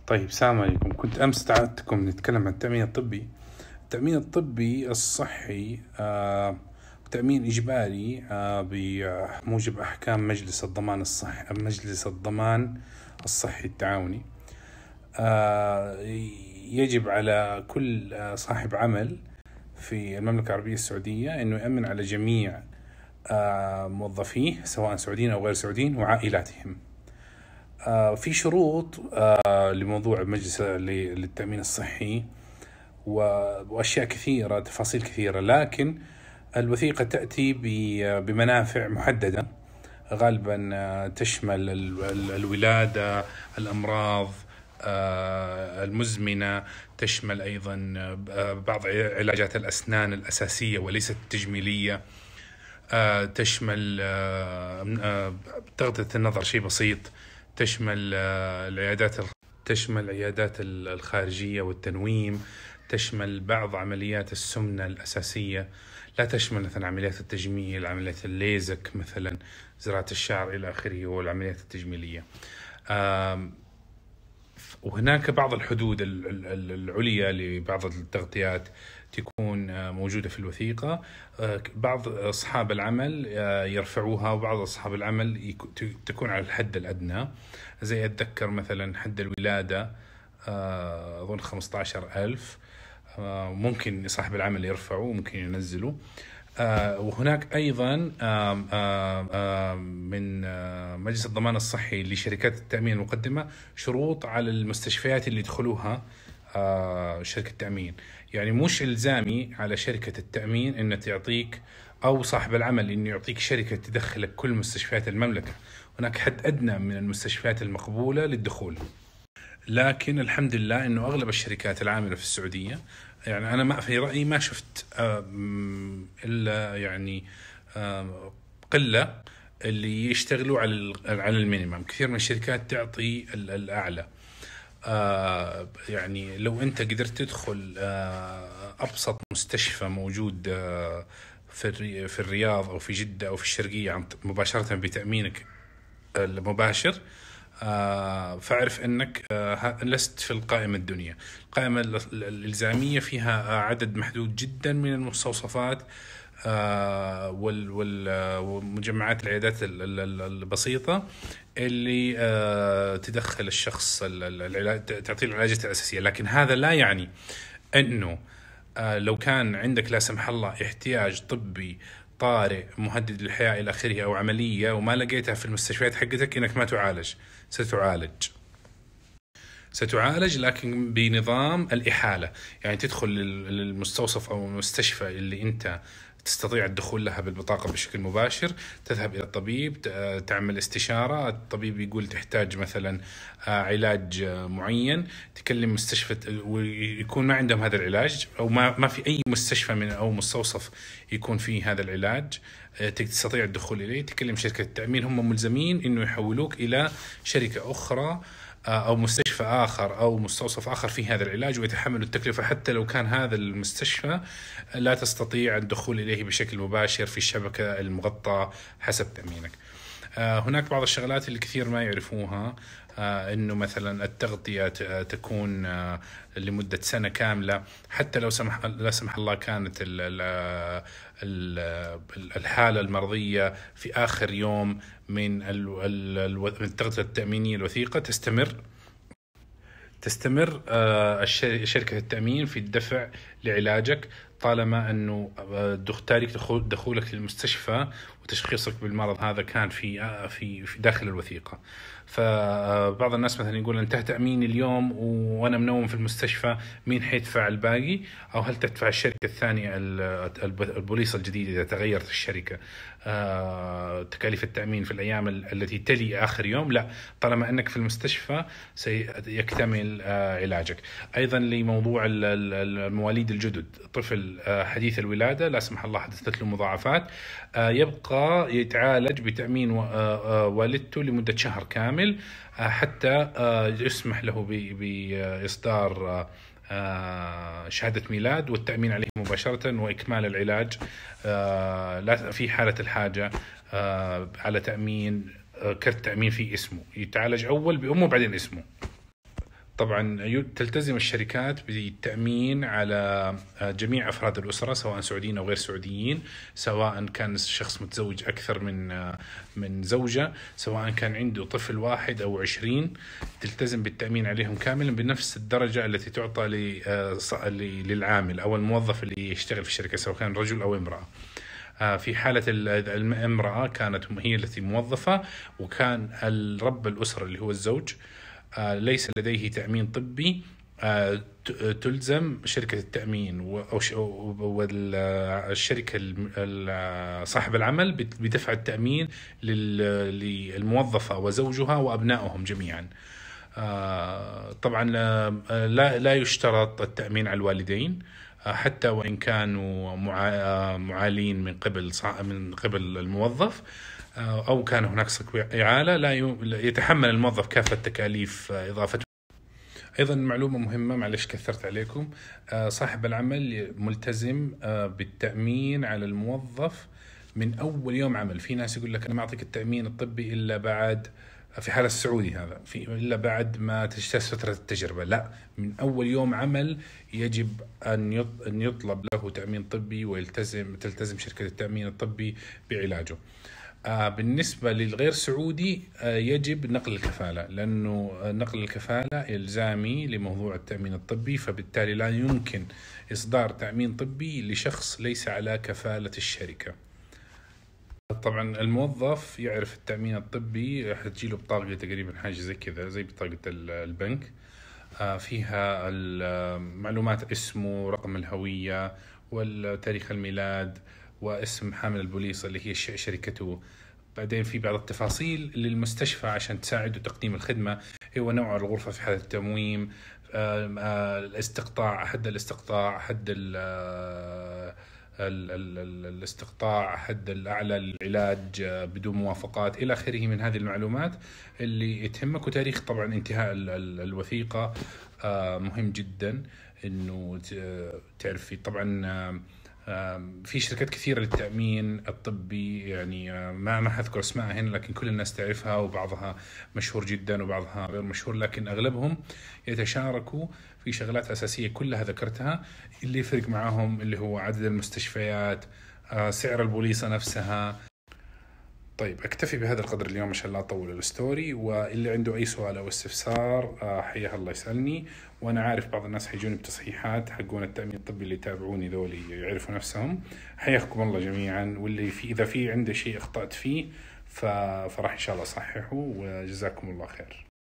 طيب، السلام عليكم. كنت أمس دعوتكم نتكلم عن التأمين الطبي. التأمين الطبي الصحي تأمين إجباري بموجب أحكام مجلس الضمان الصحي التعاوني. يجب على كل صاحب عمل في المملكة العربية السعودية أنه يأمن على جميع موظفيه سواء سعوديين أو غير سعوديين وعائلاتهم. في شروط لموضوع مجلس للتأمين الصحي وأشياء كثيرة، تفاصيل كثيرة، لكن الوثيقة تأتي بمنافع محددة غالبا تشمل الولادة، الأمراض المزمنة، تشمل أيضا بعض علاجات الأسنان الأساسية وليست التجميلية، تشمل تغطية النظر شيء بسيط، تشمل العيادات الخارجية والتنويم، تشمل بعض عمليات السمنة الأساسية، لا تشمل مثلا عمليات التجميل، عمليات الليزك مثلا، زراعة الشعر إلى آخره والعمليات التجميلية. وهناك بعض الحدود العليا لبعض التغطيات تكون موجودة في الوثيقة. بعض أصحاب العمل يرفعوها، وبعض أصحاب العمل تكون على الحد الأدنى. زي أتذكر مثلا حد الولادة أظن 15,000، ممكن صاحب العمل يرفعه، ممكن ينزله. وهناك أيضا من مجلس الضمان الصحي لشركات التأمين المقدمة شروط على المستشفيات اللي يدخلوها شركة التأمين. يعني مش إلزامي على شركة التأمين إن تعطيك أو صاحب العمل إنه يعطيك شركة تدخلك كل مستشفيات المملكة. هناك حد أدنى من المستشفيات المقبولة للدخول، لكن الحمد لله إنه أغلب الشركات العاملة في السعودية، يعني أنا ما في رأيي ما شفت إلا يعني قلة اللي يشتغلوا على المينيمم. كثير من الشركات تعطي الأعلى. يعني لو أنت قدرت تدخل أبسط مستشفى موجود في الرياض أو في جدة أو في الشرقية مباشرة بتأمينك المباشر، فاعرف أنك لست في القائمة الدنيا. القائمة الإلزامية فيها عدد محدود جدا من المستوصفات والمجمعات العيادات البسيطة اللي تدخل الشخص تعطي العلاجات الأساسية. لكن هذا لا يعني أنه لو كان عندك لا سمح الله احتياج طبي طارئ مهدد للحياة إلى آخره أو عملية وما لقيتها في المستشفيات حقتك إنك ما تعالج. ستعالج لكن بنظام الإحالة. يعني تدخل للمستوصف أو المستشفى اللي أنت تستطيع الدخول لها بالبطاقة بشكل مباشر، تذهب إلى الطبيب، تعمل استشارة، الطبيب يقول تحتاج مثلا علاج معين، تكلم مستشفى ويكون ما عندهم هذا العلاج، أو ما في أي مستشفى من أو مستوصف يكون فيه هذا العلاج تستطيع الدخول إليه. تكلم شركة التأمين، هم ملزمين إنه يحولوك إلى شركة أخرى أو مستشفى آخر أو مستوصف آخر في هذا العلاج، ويتحملوا التكلفة حتى لو كان هذا المستشفى لا تستطيع الدخول إليه بشكل مباشر في الشبكة المغطى حسب تأمينك. هناك بعض الشغلات اللي كثير ما يعرفوها، إنه مثلا التغطية تكون لمدة سنة كاملة، حتى لو لا سمح الله كانت الحالة المرضية في آخر يوم من التغطية التأمينية الوثيقة تستمر شركة التأمين في الدفع لعلاجك طالما أنه تاريخ دخولك للمستشفى وتشخيصك بالمرض هذا كان في داخل الوثيقة. فبعض الناس مثلا يقول انتهى تأميني اليوم وأنا منوم في المستشفى، مين حيدفع الباقي؟ أو هل تدفع الشركة الثانية البوليصة الجديدة إذا تغيرت الشركة تكاليف التأمين في الأيام التي تلي آخر يوم؟ لا، طالما أنك في المستشفى سيكتمل علاجك. أيضا لموضوع المواليد الجدد، طفل حديث الولادة لا سمح الله حدثت له مضاعفات، يبقى يتعالج بتأمين والدته لمدة شهر كامل حتى يسمح له بإصدار شهادة ميلاد والتأمين عليه مباشرة وإكمال العلاج لا في حالة الحاجة على تأمين كرت تأمين في اسمه، يتعالج أول بأمه بعدين اسمه. طبعا تلتزم الشركات بالتأمين على جميع أفراد الأسرة سواء سعوديين أو غير سعوديين، سواء كان الشخص متزوج أكثر من زوجة، سواء كان عنده طفل واحد أو 20، تلتزم بالتأمين عليهم كاملا بنفس الدرجة التي تعطى للعامل أو الموظف اللي يشتغل في الشركة سواء كان رجل أو امرأة. في حالة الامرأة كانت هي التي موظفة وكان الرب الأسرة اللي هو الزوج ليس لديه تأمين طبي، تلزم شركة التأمين والشركة صاحب العمل بدفع التأمين للموظفة وزوجها وأبنائهم جميعا. طبعا لا يشترط التأمين على الوالدين حتى وإن كانوا معالين من قبل الموظف أو كان هناك إعالة، لا يتحمل الموظف كافة تكاليف إضافته. أيضا معلومة مهمة، معلش كثرت عليكم، صاحب العمل ملتزم بالتأمين على الموظف من أول يوم عمل. في ناس يقول لك أنا ما أعطيك التأمين الطبي إلا بعد، في حالة السعودي هذا إلا بعد ما تجتاز فترة التجربة. لا، من أول يوم عمل يجب أن يطلب له تأمين طبي تلتزم شركة التأمين الطبي بعلاجه. بالنسبة للغير سعودي يجب نقل الكفالة، لأنه نقل الكفالة إلزامي لموضوع التأمين الطبي، فبالتالي لا يمكن إصدار تأمين طبي لشخص ليس على كفالة الشركة. طبعا الموظف يعرف التأمين الطبي، راح تجيله بطاقة تقريبا حاجة زي كذا زي بطاقة البنك، فيها المعلومات اسمه، رقم الهوية، والتاريخ الميلاد، واسم حامل البوليصة اللي هي شركته. بعدين في بعض التفاصيل للمستشفى عشان تساعده تقديم الخدمة، هو نوع الغرفة في حالة التمويم، الاستقطاع، حد الاستقطاع، حد الاستقطاع، حد الأعلى للعلاج بدون موافقات إلى آخره من هذه المعلومات اللي تهمك. وتاريخ طبعا انتهاء الوثيقة مهم جدا إنه تعرف فيه. طبعا في شركات كثيرة للتأمين الطبي، يعني ما حذكر اسمها هنا، لكن كل الناس تعرفها، وبعضها مشهور جدا وبعضها غير مشهور، لكن أغلبهم يتشاركوا في شغلات أساسية كلها ذكرتها. اللي يفرق معهم اللي هو عدد المستشفيات، سعر البوليصة نفسها. طيب أكتفي بهذا القدر اليوم عشان لا أطول الستوري، واللي عنده أي سؤال أو استفسار حياه الله يسألني. وأنا عارف بعض الناس حيجوني بتصحيحات حقون التأمين الطبي اللي يتابعوني ذولي يعرفوا نفسهم. حياكم الله جميعا، واللي إذا في عنده شيء أخطأت فيه فراح إن شاء الله أصححه، وجزاكم الله خير.